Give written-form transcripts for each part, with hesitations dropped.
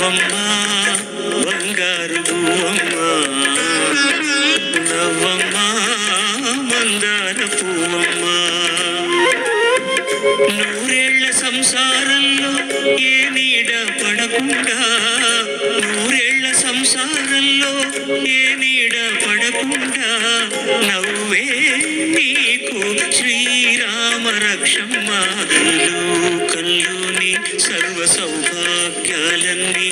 నవ్వమ్మ బంగారు పువ్వమ్మ నవ్వమ్మ మందార పువ్వమ్మ నూరేళ్ల సంసారంలో ఏ నీడ పడకుండా నూరేళ్ల సంసారంలో ఏ నీడ పడకుండా నవ్వే నీకు శ్రీరామ రక్షమ్మ కల్లుని సర్వ సౌభాగ్యాలన్నీ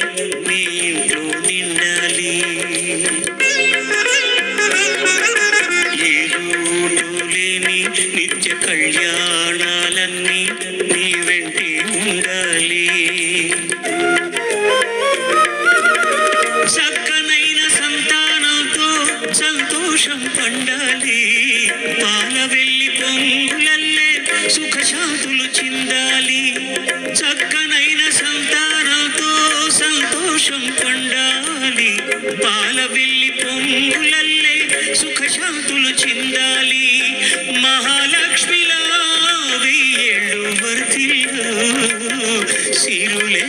నీ ఇంట్లో నిండాలి ఏ లోటు లేని నిత్య కళ్యాణాలన్నీ నీ వెంటే ఉండాలి చక్కనైన సంతానంతో సంతోషం పండాలి పాల వెళ్ళి పొంగులల్లే సుఖశాంతులు చిందాలి చక్కనైన సంతానంతో సంతోషం పండాలి పాల వెళ్ళి పొంగులల్లే సుఖశాంతులు చిందాలి మహాలక్ష్మిలా వెయ్యేళ్ళు వర్తిల్లు సిరులే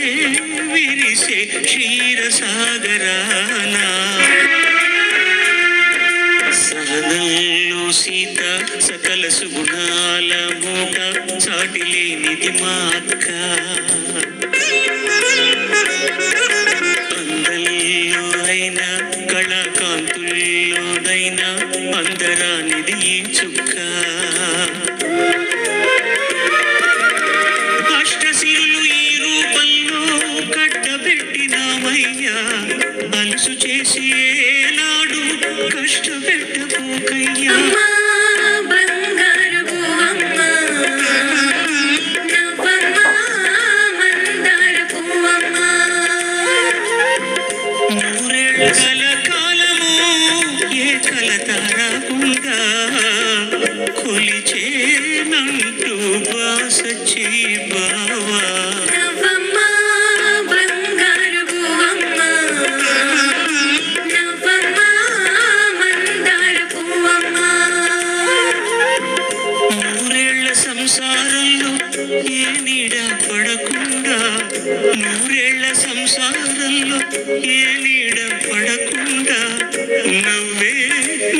విరిసే క్షీరసాగరానా సహనంలో సీత సకల సుగుణాల మూట సాటి లేనిది మా అక్క అందల్లో అయినా కళాకాంతుల్లోనైనా అందరానిది ఈ చుక్క అష్టశిరులు ఈ రూపంలో కట్టబెట్టినామయ్యా అలుసు చేసి ఏనాడు కష్టపెట్టపోకయ్యా నూరేళ్ల కాలము ఏ కలతరాకుండా కొలిచేనంటూ బాసచ్చి బావా సంసారంలో ఏ నీడ పడకుండా నూరేళ్ల సంసారంలో ఏ నీడ పడకుండా నవ్వే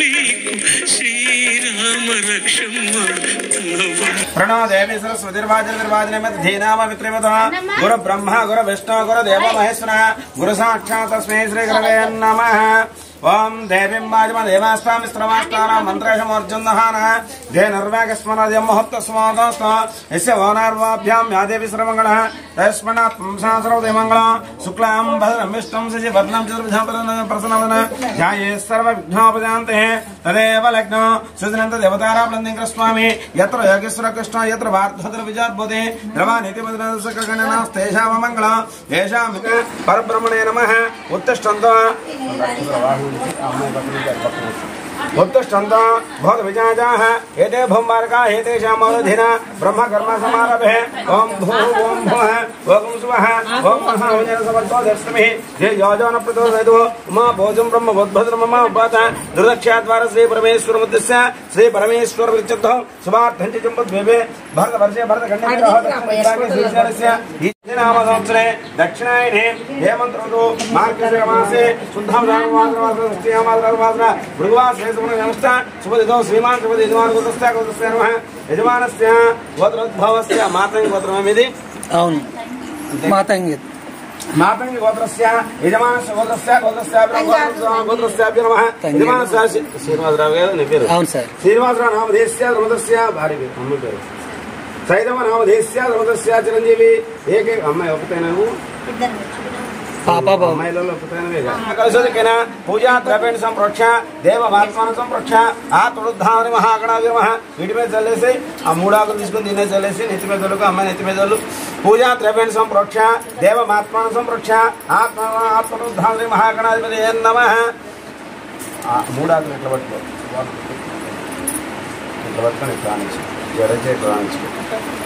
నీకు శ్రీరామ రక్షమ్మ प्रणो देवी सरस्वतीर्वाचनवाचनमध्येनामवित्रिमतः गुरु ब्रह्मा गुरु विष्णु गुरु देवो महेश्वरः गुरु साक्षात् तस्मै श्री गुरवे नमः। ओम देवीं वाजमदेवास्तामिस्त्रमास्तानां मन्त्रेषमर्जुनहानः दे निर्वागस्मरद्यं मुहूर्तस्मादस्तु यस्य वोनार्वाभ्यां या देवी सर्वमङ्गलः तस्मन्नात् पुंसासर्वदेवमङ्गलः शुक्लां भद्रं विष्णुं शशिवर्णं चतुर्भुजं प्रसन्नवदनं ध्याये सर्वविघ्नोपशान्तये तदेव लग्नो सुदिनन्त देवताराप्लन्दिं कृष्णामि यत्र योगेश्वर कृष्ण यत्र भारतभद्र विजातबोधे द्रवानिति मद्रसकगणनास्तेषां मङ्गलः येषां परब्रह्मणे नमः। उत्तिष्ठन्तु उत्तिष्ठन्तो बहुत विजाजाः एते भूम्बारका एतेषां मौलधिना ब्रह्म कर्म समारभे ओम भूः ओम भुवः ओम सुवः ओम महावजनसवर्तो दशमिः जे योजन प्रचोदयतु उमा भोजं ब्रह्म भद्रम मम उपात दुर्दक्षाद्वार श्री परमेश्वर मुद्दस्य श्री परमेश्वर विचित्तो शुभार्थं चुम्बद्वेवे भरतवर्षे भरतखण्डस्य नाम संवत्सरे दक्षिणायने हेमन्त ऋतु मार्गशीर्षमासे शुद्धमासः भृगुवासरे शुभदितो श्रीमान् शुभदितवान् गोत्रस्य नमः। यजमानस्य गोत्रोद्भवस्य मातङ्गी गोत्रमिति అవును మాతంగి मातंगी गोत्रस्य यजमानस्य गोत्रस्य नमः। यजमानस्य श्रीनिवासराव पेरु అవును సార్ श्रीनिवासराव नामधेयस्य धर्मदस्य भार्य पेरु अम्म पेरु सैतव नामधेयस्य धर्मदस्य चिरंजीवी एक अम्माई ఒకటేనా पापा अम्माయిలలో ఒకటేనా కలశోదకేనా పూజా ద్రవ్యాన్ని సంప్రోక్ష దేవమాత్మాన సంప్రోక్ష ఆ తొడుద్ధావని మహాగణాది నమః। వీటి మీద చల్లేసి ఆ మూడాకులు తీసుకొని దీనే చల్లేసి నెత్తి మీద చల్లుకు అమ్మాయి నెత్తి మీద చల్లు పూజా ద్రవ్యాన్ని సంప్రోక్ష దేవమాత్మాన సంప్రోక్ష ఆ తొడుద్ధావని మహాగణాధిపతి నమః। ఆ మూడాకులు ఇట్లా పట్టుకో ఇట్లా పట్టుకొని ప్రాణించు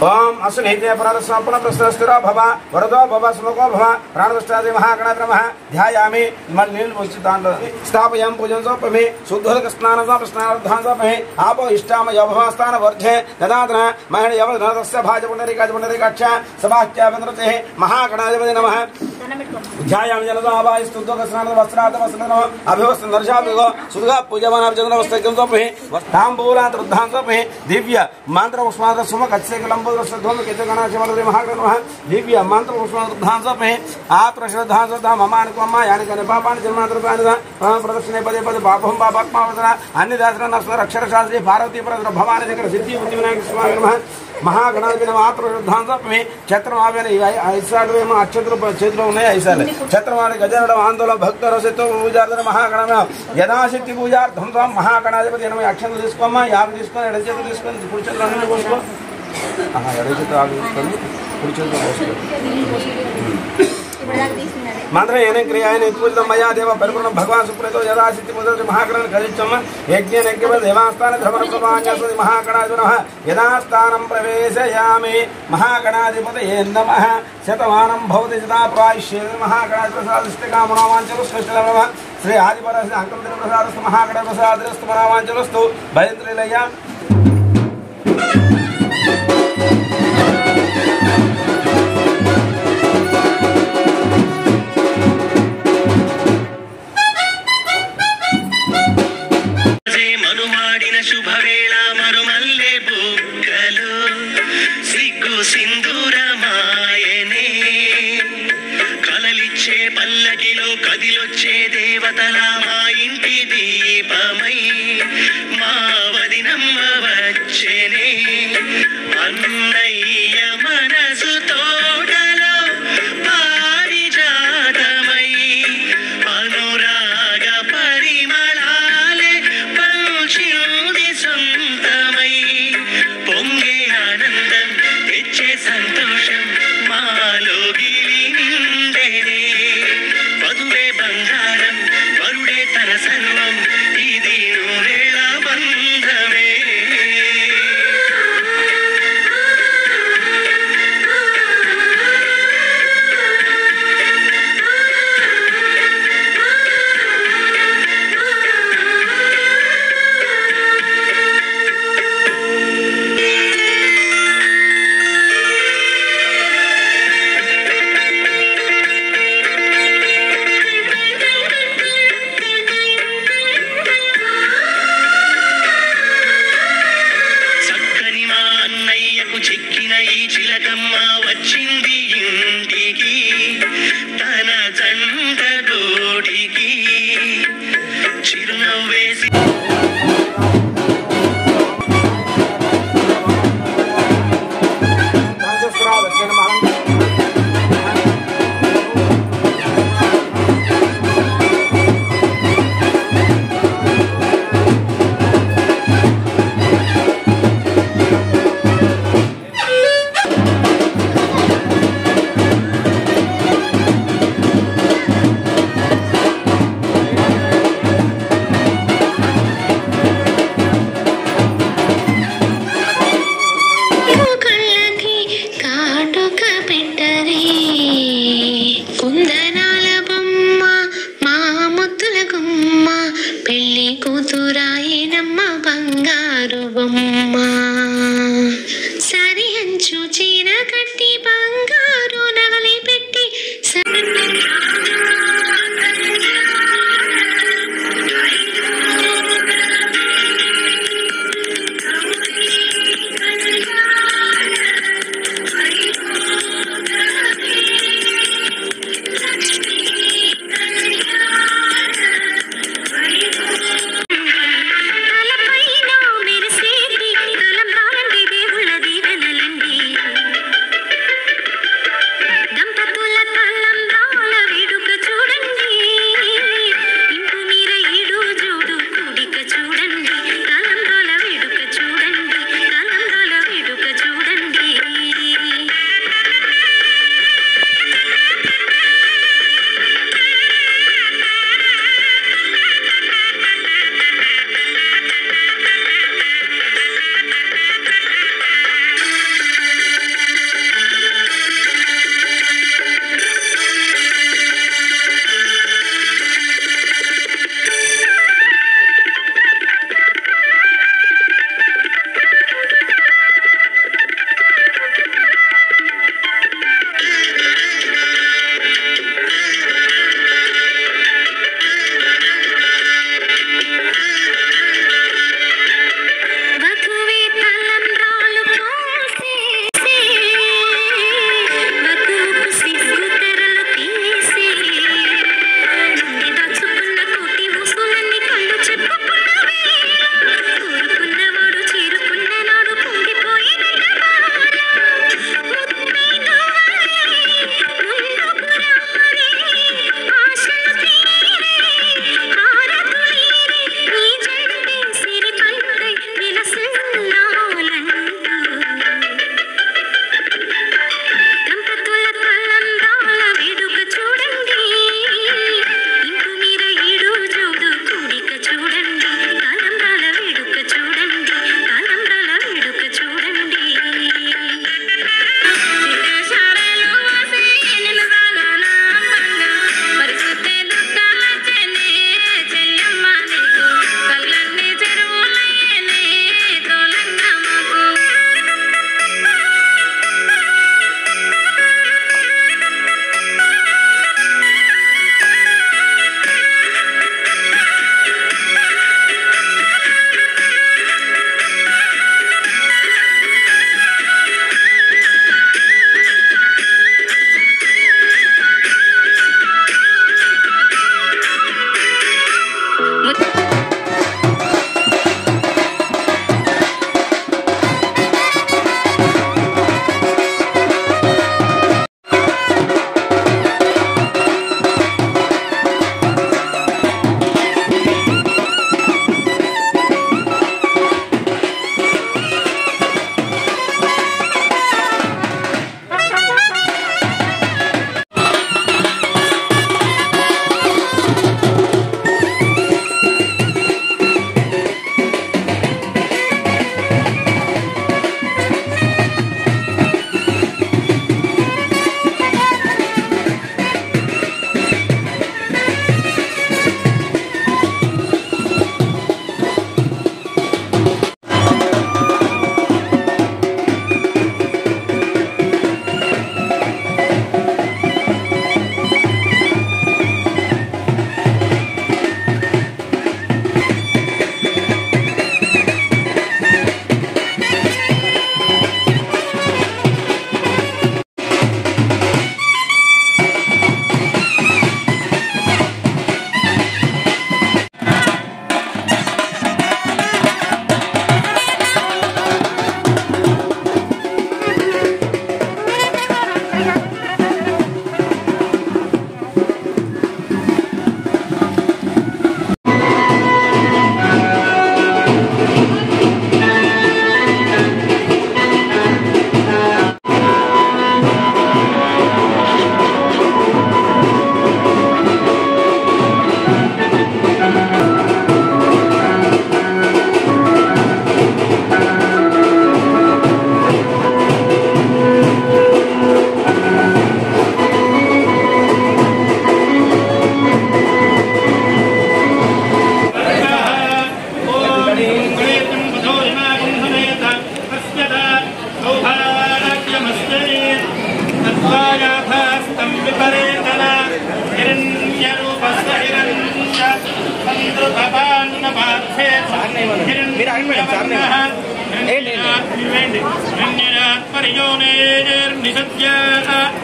ओम असुनीते पुनरस्वापन प्रस्तुरो भव वरदो भव सुमुखो भव प्राणदुष्टादि महागणाधिपति नमः। ध्यायामि मल्लिन उचितांड स्थापयामि पूजन सोपमि शुद्धोदक स्नान स्नानोद्धान सोपमि आपो इष्टाम यवभास्थान वर्धे ददातन महेण यवधनस्य भाज पुंडरीकाच पुंडरीकाक्ष सभाख्या वंदते महागणाधिपति नमः। ध्यायामि जलदावायस्तुद्वकस्नानं वस्त्रातमस्नानं अभिवस्त्रं दर्शयामि सुदगा पूजमानां चन्द्रवस्त्रं समर्पये ताम्बूलात् रुद्धां समर्पये दिव्य मंत्र पुष्पाद सुम कच्चेकलंबोदरसध्वम केतगणाचमलदे महागणः दिव्य मंत्र पुष्पाद रुद्धां समर्पये आत्र श्रद्धां श्रद्धा ममानि मम्मा यानि कने पापानि जन्मान्तरपानि प्रदक्षिणे पदे पदे पापं पापात्मावसना अन्यदासना नस्वर अक्षरशास्त्री पार्वती परद्र भवानि शंकर सिद्धि बुद्धि विनायक स्वामी नमः महागणाधिपति नमः आत्र श्रद्धां समर्पये छत्रमावेन ऐसाल में अक्षत्र क्षेत्र ఉన్నాయి ఐసాల ఛత్రమాని గజనడ ఆందోళన భక్త రసతో పూజార్దన మహాగణమే యథాశక్తి పూజార్థం మహాగణాధిపతి ఎనభై అక్షంతలు తీసుకోమ్మా 50 తీసుకొని ఎడ చేతులు తీసుకొని కుడి చేతులు అన్ని పోసుకో ఎడ చేతులు ఆగు తీసుకొని కుడి చేతులు పోసుకో मंत्र येन क्रियायन पूजित मया देव परिपूर्ण भगवान सुप्रीतो यदाशक्ति पूजित महागणन कलिचम यज्ञ यज्ञ देवास्थान धर्म प्रभान्यस्ति महागणाधिपतिः यदास्थानं प्रवेशयामि महागणाधिपतये नमः शतमानं भवति सदा प्रायश्ये महागणाधिपतिः श्री आदिपरस्य अंकमदिन प्रसादस्तु महागणप्रसादस्तु मनावाञ्छलस्तु भयन्द्रिलया శుభవేళ మరుమల్లె బుగ్గలు సిగ్గు సింధూరమాయనే కలలిచ్చే పల్లకిలో కదిలొచ్చే దేవతల మా ఇంటి దీపమై మా వదినమ్మ వచ్చేనే అన్నయ్య మనసు తోటలో పారిజాతమై అనురాగ పరిమళాలే పంచింది సొంతమై పొంగే ఆనందం తెచ్చే సంతోషం మాలో గిలి నిండేనే వధువే బంగారం వరుడే తన సర్వం ఇది నూరేళ్ల బంధమే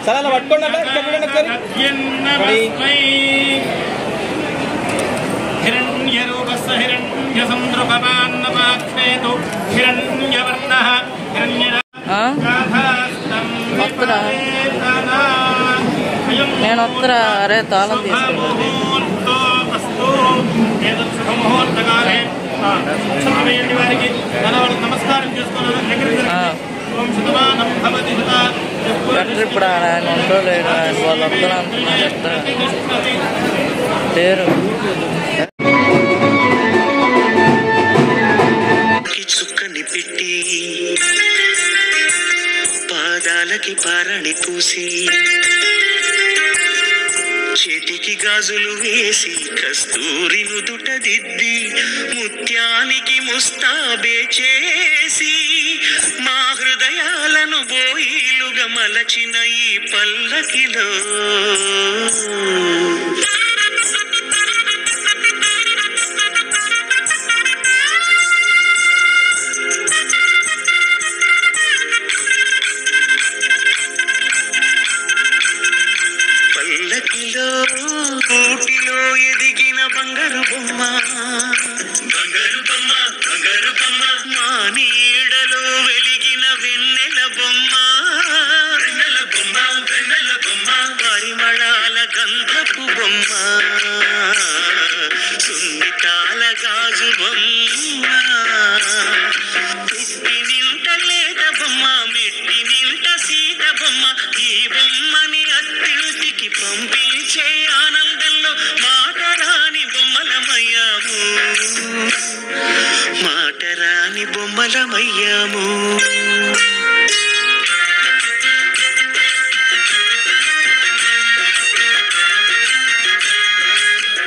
చాలా పట్టుకోండి हिरण्यरूपस्य हिरण्यसन्द्रुपमान्नपाक्षेतु हिरण्यवर्णः నేను వస్తురా అరే తాళం తీసుకెళ్ళి వారికి నమస్కారం ఎట్లా ఇప్పుడు ఆయన ఉండలేడు ఆయన వాళ్ళు వస్తారు అంటున్నారు చెప్తా లేరు చుక్కని పెట్టి పాదాలకి పారణి పూసి చేతికి గాజులు వేసి కస్తూరి నుదుట దిద్ది ముత్యానికి ముస్తాబే చేసి మా హృదయాలను బోయిలుగా మలచిన ఈ పల్లకిలో ఊటిలో ఎదిగిన బంగారు బొమ్మ బంగారు బొమ్మ బంగారు బొమ్మ మా నీడలో వెలిగిన వెన్నెల బొమ్మ వెన్నెల బొమ్మ వెన్నెల బొమ్మ పరిమళాల గంధపు బొమ్మ సున్నితాల గాజు బొమ్మ పుట్టి నింట లేత బొమ్మ మెట్టి నింట సీత బొమ్మ ఈ బొమ్మని అత్తింటికి పంపించే ఆనందంలో మాటరాని బొమ్మలమయ్యాము మాటరాని బొమ్మలమయ్యాము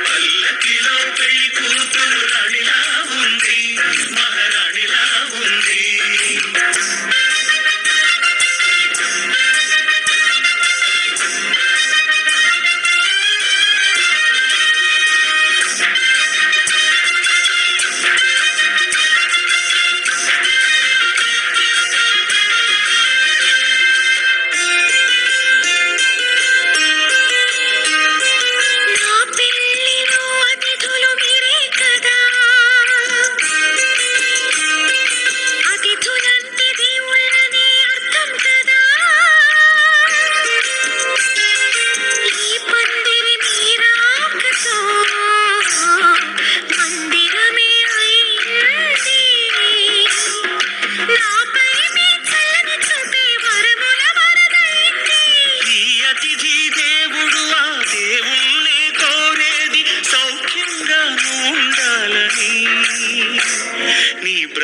పల్లకిలో పెళ్లి కూతురు రాణిలా ఉంది మహారాణిలా ఉంది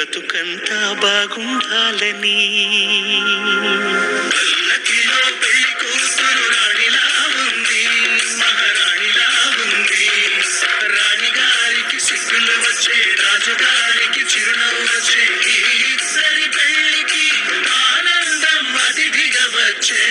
బ్రతుకంతా బాగుండాలని పల్లకిలో పెళ్లి కూతురు రాణిలా ఉంది మహారాణిలా ఉంది రాణిగారికి సిగ్గులు వచ్చే రాజుగారికి చిరునవ్వు వచ్చే ఈ ఇద్దరి పెళ్లికి ఆనందం అతిథిగా వచ్చే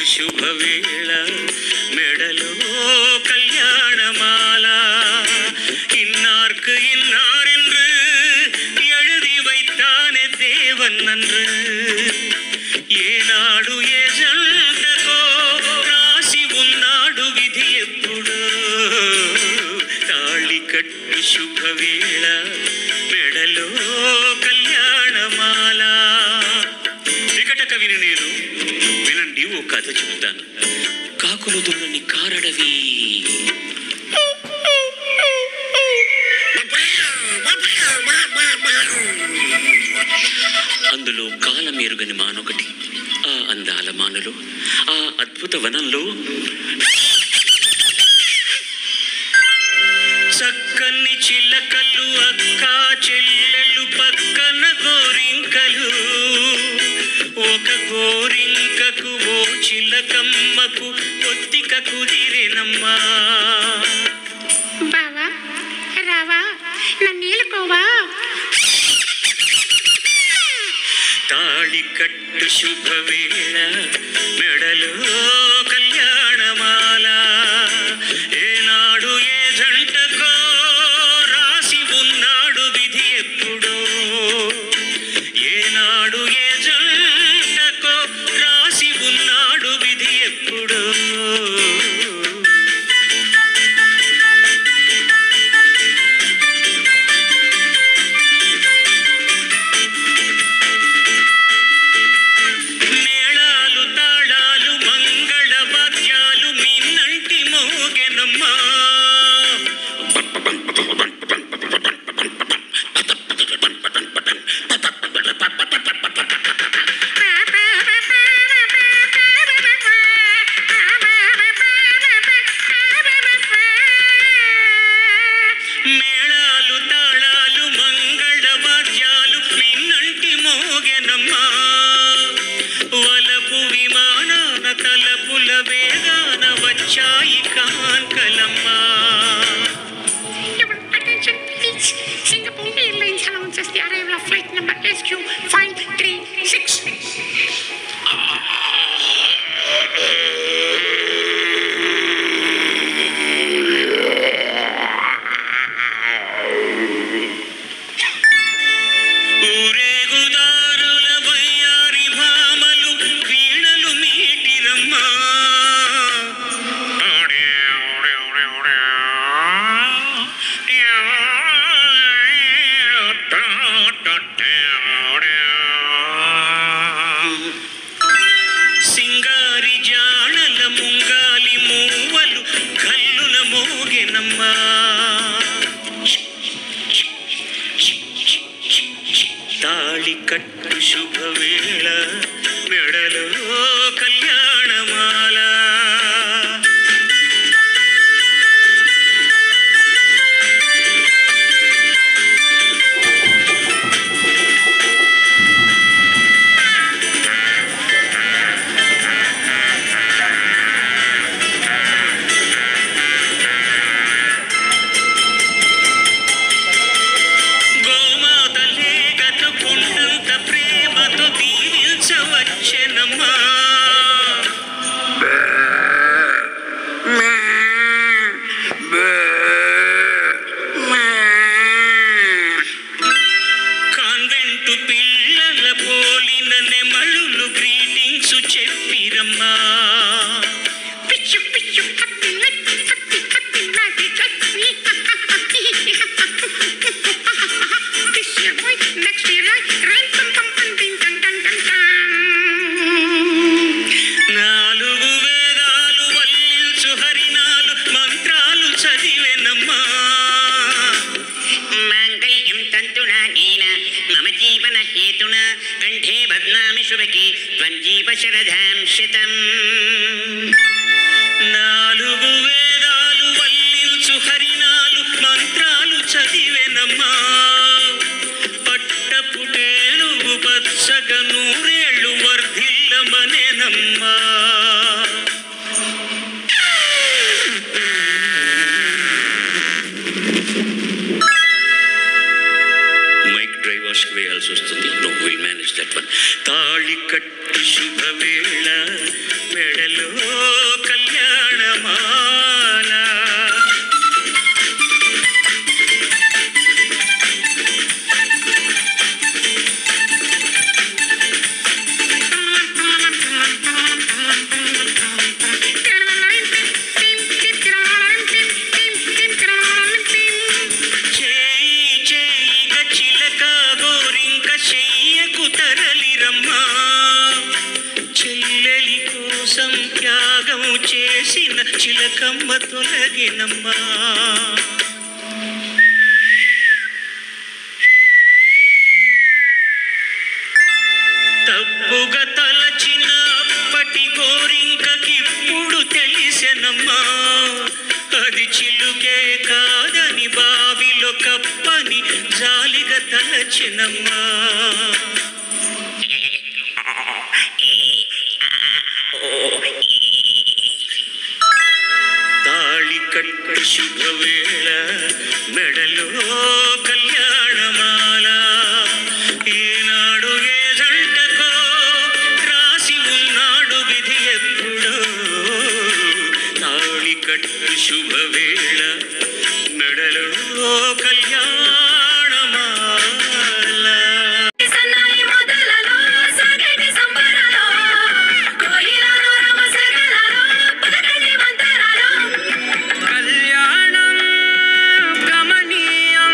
శుభవేళ మెడలో కళ్యాణమాల కట్టు శుభవేళ మెడలో కళ్యాణమాల. వికట కవిని నేను, వినండి ఓ కథ చెబుతాను. కాకులు దూడని కారడవి, అందులో కాలమేరుగని మానొకటి. ఆ అందాల మానులో, ఆ అద్భుత వనంలో చక్కని చిలకలు, అక్క చెల్లెలు, పక్కన గోరింకలు. ఒక గోరింకకు ఓ చిలకమ్మకు ఒత్తిక కుదిరేనమ్మా. బావా రావా నన్నేలుకోవా. తాళి కట్టు శుభవేళ మెడలో కళ్యాణమాల. ఏనాడు ఏ జంటకో రాసి ఉన్నాడు విధి ఎప్పుడో. ఏనాడు ఏ జంటకో రాసి ఉన్నాడు విధి ఎప్పుడో. మేళాలు తాళాలు మంగళ వాద్యాలు మిన్నంటి మోగెనమ్మా. మేళాలు తాళాలు మంగళ వాద్యాలు మిన్నంటి మోగెనమ్మా. వలపు విమానాన తలపుల వేగాన వచ్చాయి కాంకలమ్మా. Attention please. Singapore Airlines announces the arrival of flight number SQ536. ఊరేగుదారుల వయ్యారి భామలు వీణలు మీటిరమ్మా. సింగారి జాణల ముంగాలి మూవలు కల్లున మోగెనమ్మా. తాళి కట్టు శుభవేళ మెడలో కళ్యాణమాల. గోమాతలే గతుకుండంత ప్రేమతో దీవించవచ్చెనమ్మా. కాన్వెంటు పిల్లల పోలిన నెమళులు greetings చెప్పిరమ్మా. Pichu pichu happy happy happy happy happy happy. This year white, next year right, right pum pum pum ding dang dang dang dang. నాలుగు వేదాలు వల్లించు హరినాలు మంత్రాలు చదివెనమ్మా. మాంగళ్యం తంతునా నీన మమ జీవన హేతున కంఠే బధ్నామి శుభకి త్వంజీవ శరధాం శతం. నాలుగు వేదాలు వల్లించు హరినాలు మంత్రాలు చదివెనమ్మా. పట్టపుటేలుగు పచ్చగ నూరేళ్ళు వర్ధిల్లమనేనమ్మా. మైక్ డ్రైవ్ వాష్కి వేయాల్సి వస్తుంది. No will manage that one. తాళి కట్టు శుభవేళ మెడలో కళ్యాణమాల. చెల్లెలి కోసం త్యాగం చేసిన చిలకమ్మ తొలగినమ్మా. తప్పుగా తలచిన అప్పటి గోరింకకిప్పుడు తెలిసెనమ్మా, అది చిలుకే కాదని బావిలో కప్పని జాలిగా తలచినమ్మా. తాళి కట్టు శుభవేళ మెడలో కళ్యాణమాల, ఈనాడు ఏ జంటకో రాసి ఉన్నాడు విధి ఎప్పుడో. తాళి కట్టు శుభవేళ మెడలో కళ్యాణమాల. కళ్యాణం గమనీయం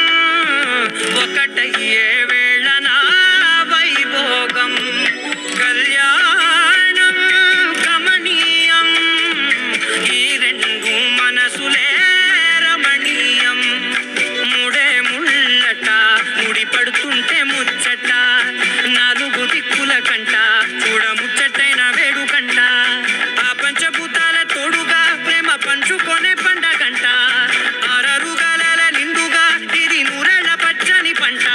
ఒకటయ్యే వేళ నా వైభోగం. కళ్యాణం గమనీయం ఈ రెండు మనసులే రమణీయం. ముడే ముళ్ళట ముడి పడుతుంటే ముచ్చట, నాలుగు దిక్కుల కంట చూడ ముచ్చటైన వేడుకంట. ఆ పంచభూతాల తోడుగా ప్రేమ పంచుకొనే పండగంట. ఆరరుగాల నిండుగా ఇది నూరెళ్ళ పచ్చని పంట.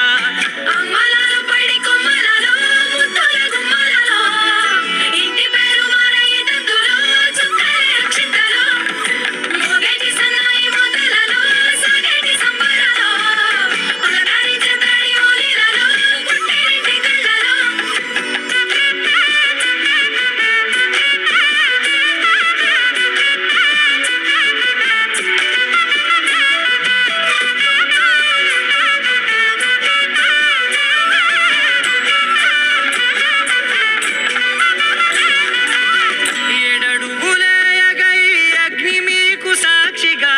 ఏడడుగులేయగై అగ్ని మీకు సాక్షిగా,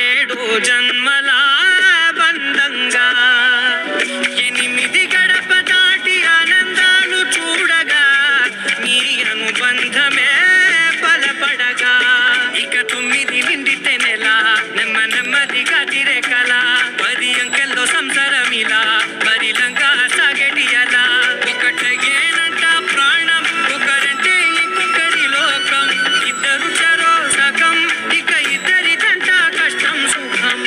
ఏడు జన్మల బంధంగా. 8 గడప దాటి ఆనందాలు చూడగా మీ అనుబంధమే బలపడగా. ఇక 9 నిండితే నెల నెమ్మదిగా తిరేకల. 10 అంకెల్లో సంసారమిలా పరిలంగా సాగేటి అలా. ఒకటేనంట ప్రాణం ఒకరంటే ఇంకొకరి లోకం. ఇద్దరు చరో సగం ఇక ఇద్దరిదంట కష్టం సుఖం.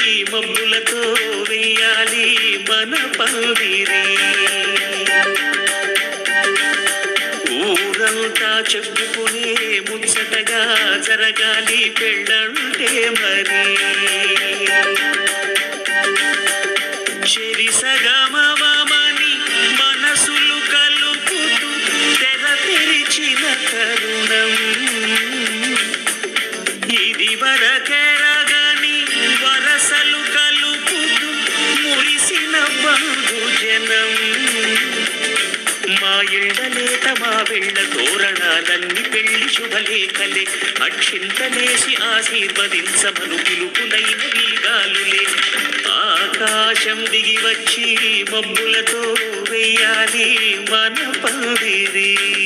మబ్బులతో వెయ్యాలి మన పందిరి. ఊరంతా చెప్పుకునే ముచ్చటగా జరగాలి పెళ్ళంటే మరి. చెరిసగమవమని మనసులు కలుపుతూ తెర తెరిచిన తరుణం ఇది వరకెరగని వరసలు కలుపుతూ మురిసిన బంధుజనం. మా ఇళ్ళలేత మా వెళ్ళ తోరణాలన్నీ పెళ్లి శుభలేఖలే అక్షింతలేసి ఆశీర్వదించమను పిలుపులైన వీగాలులే. ఆకాశం దిగి వచ్చి మబ్బులతో వెయ్యాలి మన పందిరి.